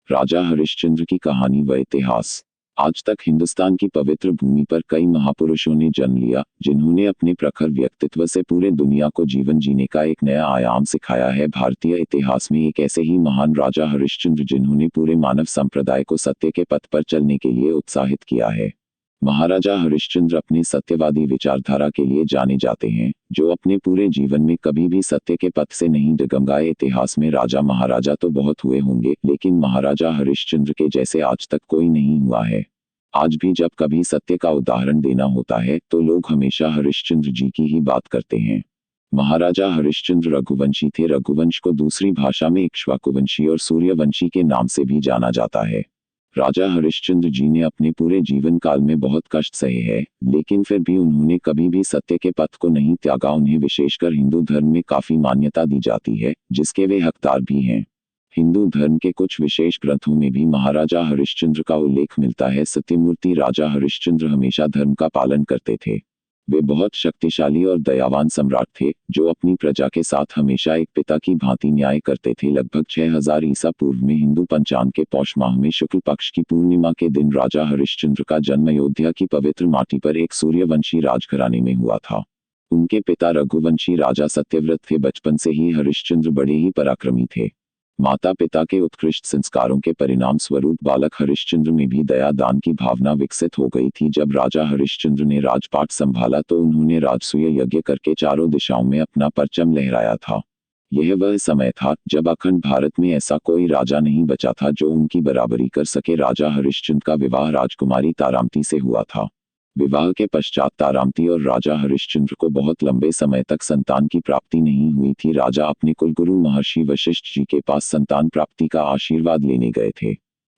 राजा हरिश्चंद्र की कहानी व इतिहास। आज तक हिंदुस्तान की पवित्र भूमि पर कई महापुरुषों ने जन्म लिया, जिन्होंने अपने प्रखर व्यक्तित्व से पूरे दुनिया को जीवन जीने का एक नया आयाम सिखाया है। भारतीय इतिहास में एक ऐसे ही महान राजा हरिश्चंद्र जिन्होंने पूरे मानव संप्रदाय को सत्य के पथ पर चलने के लिए उत्साहित किया है। महाराजा हरिश्चंद्र अपनी सत्यवादी विचारधारा के लिए जाने जाते हैं, जो अपने पूरे जीवन में कभी भी सत्य के पथ से नहीं डगमगाए। इतिहास में राजा महाराजा तो बहुत हुए होंगे, लेकिन महाराजा हरिश्चंद्र के जैसे आज तक कोई नहीं हुआ है। आज भी जब कभी सत्य का उदाहरण देना होता है तो लोग हमेशा हरिश्चंद्र जी की ही बात करते हैं। महाराजा हरिश्चंद्र रघुवंशी थे। रघुवंश को दूसरी भाषा में इक्ष्वाकुवंशी और सूर्यवंशी के नाम से भी जाना जाता है। राजा हरिश्चंद्र जी ने अपने पूरे जीवन काल में बहुत कष्ट सहे हैं, लेकिन फिर भी उन्होंने कभी भी सत्य के पथ को नहीं त्यागा। उन्हें विशेषकर हिंदू धर्म में काफी मान्यता दी जाती है, जिसके वे हकदार भी हैं। हिंदू धर्म के कुछ विशेष ग्रंथों में भी महाराजा हरिश्चंद्र का उल्लेख मिलता है। सत्यमूर्ति राजा हरिश्चंद्र हमेशा धर्म का पालन करते थे। वे बहुत शक्तिशाली और दयावान सम्राट थे, जो अपनी प्रजा के साथ हमेशा एक पिता की भांति न्याय करते थे। लगभग 6000 ईसा पूर्व में हिंदू पंचांग के पौष माह में शुक्ल पक्ष की पूर्णिमा के दिन राजा हरिश्चंद्र का जन्म अयोध्या की पवित्र माटी पर एक सूर्यवंशी राजघराने में हुआ था। उनके पिता रघुवंशी राजा सत्यव्रत थे। बचपन से ही हरिश्चंद्र बड़े ही पराक्रमी थे। माता पिता के उत्कृष्ट संस्कारों के परिणाम स्वरूप बालक हरिश्चंद्र में भी दया दान की भावना विकसित हो गई थी। जब राजा हरिश्चंद्र ने राजपाट संभाला तो उन्होंने राजसूय यज्ञ करके चारों दिशाओं में अपना परचम लहराया था। यह वह समय था जब अखंड भारत में ऐसा कोई राजा नहीं बचा था जो उनकी बराबरी कर सके। राजा हरिश्चंद्र का विवाह राजकुमारी तारामती से हुआ था। विवाह के पश्चात तारामती और राजा हरिश्चंद्र को बहुत लंबे समय तक संतान की प्राप्ति नहीं हुई थी। राजा अपने कुलगुरु महर्षि वशिष्ठ जी के पास संतान प्राप्ति का आशीर्वाद लेने गए थे,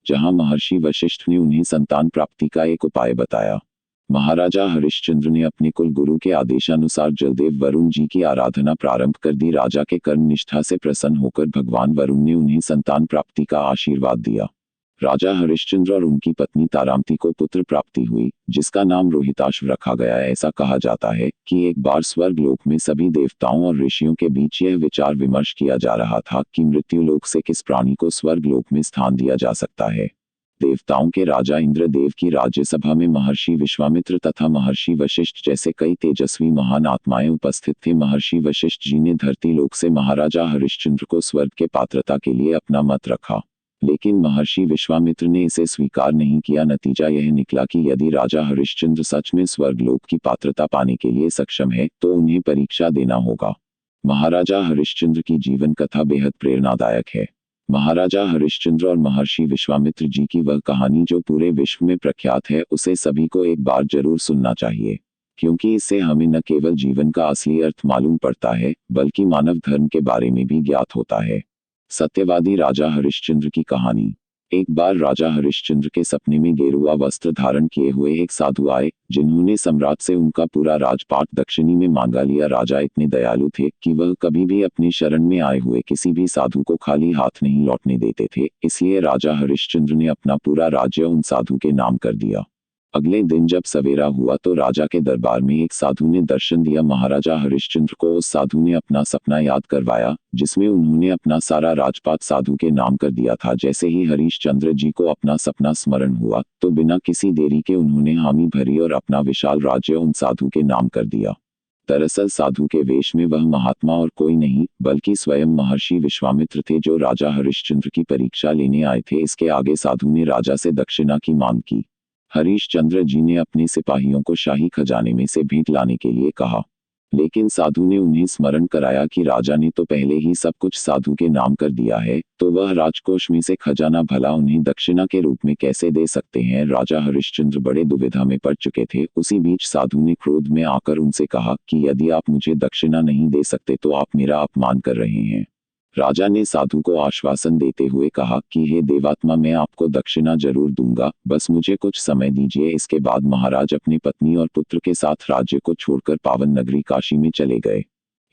जहां महर्षि वशिष्ठ ने उन्हें संतान प्राप्ति का एक उपाय बताया। महाराजा हरिश्चंद्र ने अपने कुलगुरु के आदेशानुसार जलदेव वरुण जी की आराधना प्रारंभ कर दी। राजा के कर्म निष्ठा से प्रसन्न होकर भगवान वरुण ने उन्हें संतान प्राप्ति का आशीर्वाद दिया। राजा हरिश्चंद्र और उनकी पत्नी तारामती को पुत्र प्राप्ति हुई, जिसका नाम रोहिताश्व रखा गया। ऐसा कहा जाता है कि एक बार स्वर्ग लोक में सभी देवताओं और ऋषियों के बीच यह विचार विमर्श किया जा रहा था कि मृत्यु लोक से किस प्राणी को स्वर्ग लोक में स्थान दिया जा सकता है। देवताओं के राजा इंद्रदेव की राज्यसभा में महर्षि विश्वामित्र तथा महर्षि वशिष्ठ जैसे कई तेजस्वी महान आत्माएं उपस्थित थे। महर्षि वशिष्ठ जी ने धरती लोक से महाराजा हरिश्चंद्र को स्वर्ग के पात्रता के लिए अपना मत रखा, लेकिन महर्षि विश्वामित्र ने इसे स्वीकार नहीं किया। नतीजा यह निकला कि यदि राजा हरिश्चंद्र सच में स्वर्गलोक की पात्रता पाने के लिए सक्षम है तो उन्हें परीक्षा देना होगा। महाराजा हरिश्चंद्र की जीवन कथा बेहद प्रेरणादायक है। महाराजा हरिश्चंद्र और महर्षि विश्वामित्र जी की वह कहानी जो पूरे विश्व में प्रख्यात है, उसे सभी को एक बार जरूर सुनना चाहिए, क्योंकि इससे हमें न केवल जीवन का असली अर्थ मालूम पड़ता है, बल्कि मानव धर्म के बारे में भी ज्ञात होता है। सत्यवादी राजा हरिश्चंद्र की कहानी। एक बार राजा हरिश्चंद्र के सपने में गेरुआ वस्त्र धारण किए हुए एक साधु आए, जिन्होंने सम्राट से उनका पूरा राजपाट दक्षिणी में मांगा लिया। राजा इतने दयालु थे कि वह कभी भी अपनी शरण में आए हुए किसी भी साधु को खाली हाथ नहीं लौटने देते थे। इसलिए राजा हरिश्चंद्र ने अपना पूरा राज्य उन साधु के नाम कर दिया। अगले दिन जब सवेरा हुआ तो राजा के दरबार में एक साधु ने दर्शन दिया। महाराजा हरिश्चंद्र को उस साधु ने अपना सपना याद करवाया, जिसमें उन्होंने अपना सारा राजपाट साधु के नाम कर दिया था। जैसे ही हरिश्चंद्र जी को अपना सपना स्मरण हुआ तो बिना किसी देरी के उन्होंने हामी भरी और अपना विशाल राज्य उन साधु के नाम कर दिया। दरअसल साधु के वेश में वह महात्मा और कोई नहीं बल्कि स्वयं महर्षि विश्वामित्र थे, जो राजा हरिश्चंद्र की परीक्षा लेने आए थे। इसके आगे साधु ने राजा से दक्षिणा की मांग की। हरिश्चंद्र जी ने अपने सिपाहियों को शाही खजाने में से भेंट लाने के लिए कहा, लेकिन साधु ने उन्हें स्मरण कराया कि राजा ने तो पहले ही सब कुछ साधु के नाम कर दिया है, तो वह राजकोष में से खजाना भला उन्हें दक्षिणा के रूप में कैसे दे सकते हैं। राजा हरिश्चंद्र बड़े दुविधा में पड़ चुके थे। उसी बीच साधु ने क्रोध में आकर उनसे कहा कि यदि आप मुझे दक्षिणा नहीं दे सकते तो आप मेरा अपमान कर रहे हैं। राजा ने साधु को आश्वासन देते हुए कहा कि हे देवात्मा, मैं आपको दक्षिणा जरूर दूंगा, बस मुझे कुछ समय दीजिए। इसके बाद महाराज अपनी पत्नी और पुत्र के साथ राज्य को छोड़कर पावन नगरी काशी में चले गए।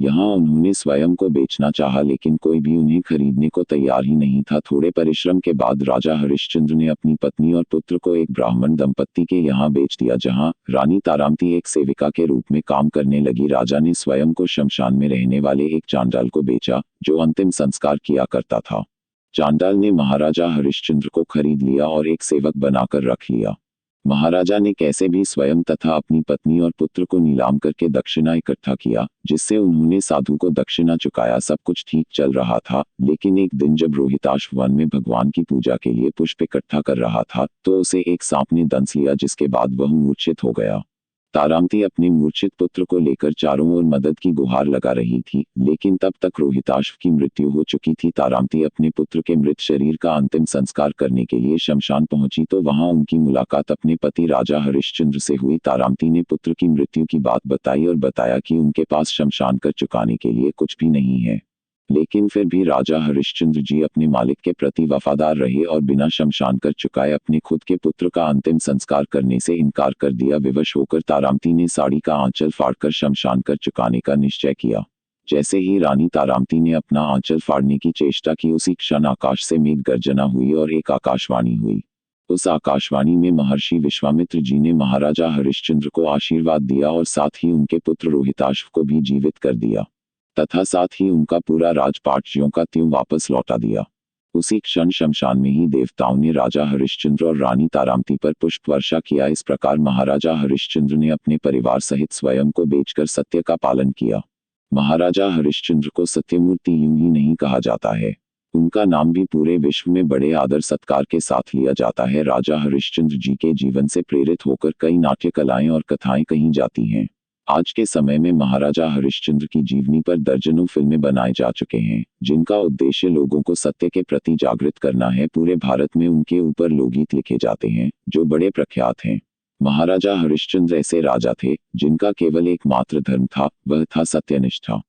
यहाँ उन्होंने स्वयं को बेचना चाहा, लेकिन कोई भी उन्हें खरीदने को तैयार ही नहीं था। थोड़े परिश्रम के बाद राजा हरिश्चंद्र ने अपनी पत्नी और पुत्र को एक ब्राह्मण दंपत्ति के यहाँ बेच दिया, जहाँ रानी तारामती एक सेविका के रूप में काम करने लगी। राजा ने स्वयं को शमशान में रहने वाले एक चांडाल को बेचा, जो अंतिम संस्कार किया करता था। चांडाल ने महाराजा हरिश्चंद्र को खरीद लिया और एक सेवक बनाकर रख लिया। महाराजा ने कैसे भी स्वयं तथा अपनी पत्नी और पुत्र को नीलाम करके दक्षिणा इकट्ठा किया, जिससे उन्होंने साधु को दक्षिणा चुकाया। सब कुछ ठीक चल रहा था, लेकिन एक दिन जब रोहिताश्व वन में भगवान की पूजा के लिए पुष्प इकट्ठा कर रहा था, तो उसे एक सांप ने दंस लिया, जिसके बाद वह मूर्छित हो गया। तारामती अपने मूर्छित पुत्र को लेकर चारों ओर मदद की गुहार लगा रही थी, लेकिन तब तक रोहिताश्व की मृत्यु हो चुकी थी। तारामती अपने पुत्र के मृत शरीर का अंतिम संस्कार करने के लिए शमशान पहुंची तो वहां उनकी मुलाकात अपने पति राजा हरिश्चंद्र से हुई। तारामती ने पुत्र की मृत्यु की बात बताई और बताया कि उनके पास शमशान कर चुकाने के लिए कुछ भी नहीं है, लेकिन फिर भी राजा हरिश्चंद्र जी अपने मालिक के प्रति वफादार रहे और बिना शमशान कर चुकाए अपने खुद के पुत्र का अंतिम संस्कार करने से इनकार कर दिया। विवश होकर तारामती ने साड़ी का आंचल फाड़कर शमशान कर चुकाने का निश्चय किया। जैसे ही रानी तारामती ने अपना आंचल फाड़ने की चेष्टा की, उसी क्षण आकाश से मेघ गर्जना हुई और एक आकाशवाणी हुई। उस आकाशवाणी में महर्षि विश्वामित्र जी ने महाराजा हरिश्चंद्र को आशीर्वाद दिया और साथ ही उनके पुत्र रोहिताश्व को भी जीवित कर दिया तथा साथ ही उनका पूरा राजपाट ज्यों का त्यों वापस लौटा दिया। उसी क्षण शमशान में ही देवताओं ने राजा हरिश्चंद्र और रानी तारामती पर पुष्प वर्षा किया। इस प्रकार महाराजा हरिश्चंद्र ने अपने परिवार सहित स्वयं को बेचकर सत्य का पालन किया। महाराजा हरिश्चंद्र को सत्यमूर्ति यूं ही नहीं कहा जाता है, उनका नाम भी पूरे विश्व में बड़े आदर सत्कार के साथ लिया जाता है। राजा हरिश्चंद्र जी के जीवन से प्रेरित होकर कई नाट्य कलाएं और कथाएं कही जाती हैं। आज के समय में महाराजा हरिश्चंद्र की जीवनी पर दर्जनों फिल्में बनाए जा चुके हैं, जिनका उद्देश्य लोगों को सत्य के प्रति जागृत करना है। पूरे भारत में उनके ऊपर लोकगीत लिखे जाते हैं, जो बड़े प्रख्यात हैं। महाराजा हरिश्चंद्र ऐसे राजा थे जिनका केवल एकमात्र धर्म था, वह था सत्यनिष्ठा।